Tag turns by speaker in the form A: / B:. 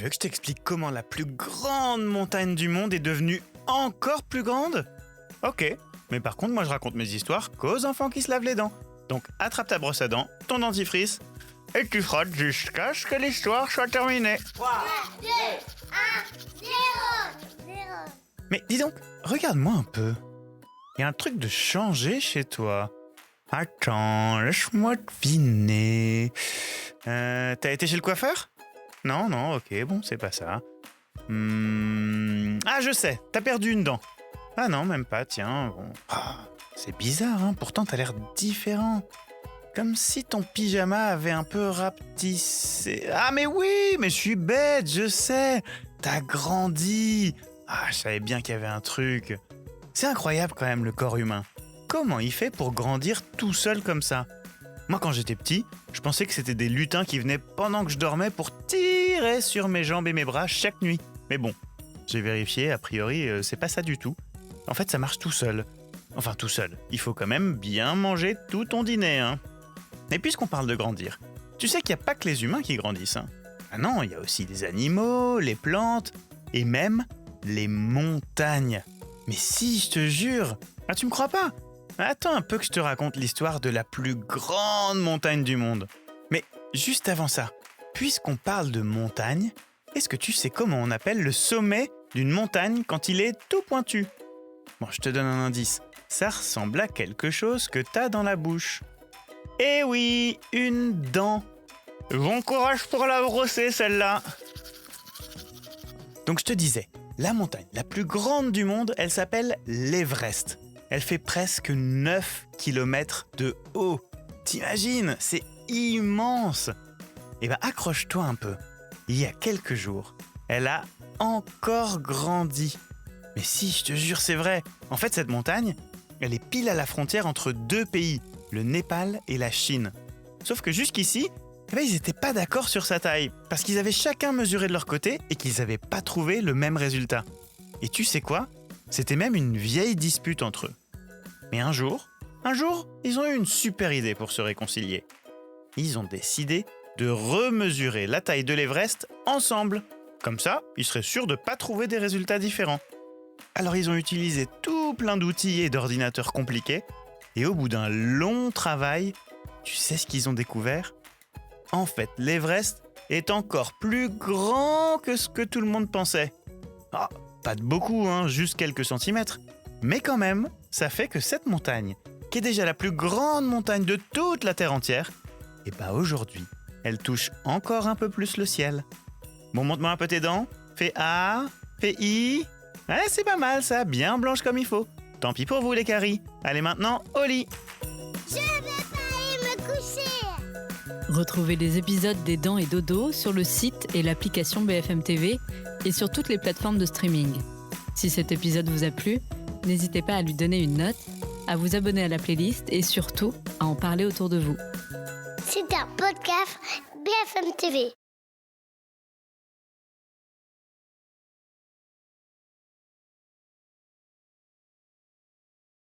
A: veux que je t'explique comment la plus grande montagne du monde est devenue encore plus grande? Ok, mais par contre, moi je raconte mes histoires qu'aux enfants qui se lavent les dents. Donc attrape ta brosse à dents, ton dentifrice, et tu frottes jusqu'à ce que l'histoire soit terminée.
B: 3, 2, 1, 0.
A: Mais dis donc, regarde-moi un peu. Il y a un truc de changé chez toi. Attends, laisse-moi deviner. T'as été chez le coiffeur? Non, ok, bon, c'est pas ça. Ah, je sais, t'as perdu une dent. Ah non, même pas, tiens. Bon. C'est bizarre, hein, pourtant t'as l'air différent. Comme si ton pyjama avait un peu rapetissé. Ah mais oui, mais je suis bête, je sais. T'as grandi. Ah, je savais bien qu'il y avait un truc. C'est incroyable quand même le corps humain. Comment il fait pour grandir tout seul comme ça? Moi quand j'étais petit, je pensais que c'était des lutins qui venaient pendant que je dormais pour tirer sur mes jambes et mes bras chaque nuit. Mais bon, j'ai vérifié, a priori c'est pas ça du tout. En fait ça marche tout seul. Enfin tout seul, il faut quand même bien manger tout ton dîner, hein. Et puisqu'on parle de grandir, tu sais qu'il n'y a pas que les humains qui grandissent, hein. Ah non, il y a aussi les animaux, les plantes et même les montagnes. Mais si, je te jure. Ah, tu me crois pas? Attends un peu que je te raconte l'histoire de la plus grande montagne du monde. Mais juste avant ça, puisqu'on parle de montagne, est-ce que tu sais comment on appelle le sommet d'une montagne quand il est tout pointu? Bon, je te donne un indice. Ça ressemble à quelque chose que t'as dans la bouche. Eh oui, une dent. Bon courage pour la brosser, celle-là. Donc je te disais, la montagne la plus grande du monde, elle s'appelle l'Everest. Elle fait presque 9 km de haut. T'imagines, c'est immense. Eh ben accroche-toi un peu. Il y a quelques jours, elle a encore grandi. Mais si, je te jure, c'est vrai. En fait, cette montagne, elle est pile à la frontière entre deux pays, le Népal et la Chine. Sauf que jusqu'ici, ils n'étaient pas d'accord sur sa taille, parce qu'ils avaient chacun mesuré de leur côté et qu'ils n'avaient pas trouvé le même résultat. Et tu sais quoi? C'était même une vieille dispute entre eux. Mais un jour, ils ont eu une super idée pour se réconcilier. Ils ont décidé de remesurer la taille de l'Everest ensemble. Comme ça, ils seraient sûrs de ne pas trouver des résultats différents. Alors ils ont utilisé tout plein d'outils et d'ordinateurs compliqués, et au bout d'un long travail, tu sais ce qu'ils ont découvert? En fait, l'Everest est encore plus grand que ce que tout le monde pensait. Ah, pas de beaucoup, hein, juste quelques centimètres. Mais quand même, ça fait que cette montagne, qui est déjà la plus grande montagne de toute la Terre entière, et bah aujourd'hui, elle touche encore un peu plus le ciel. Bon, montre-moi un peu tes dents. Fais A, fais I. Ouais, c'est pas mal ça, bien blanche comme il faut. Tant pis pour vous les caries. Allez maintenant, au lit.
B: Je vais pas aller me coucher.
C: Retrouvez les épisodes des Dents et Dodo sur le site et l'application BFM TV et sur toutes les plateformes de streaming. Si cet épisode vous a plu, n'hésitez pas à lui donner une note, à vous abonner à la playlist et surtout à en parler autour de vous.
B: C'est un podcast BFM TV.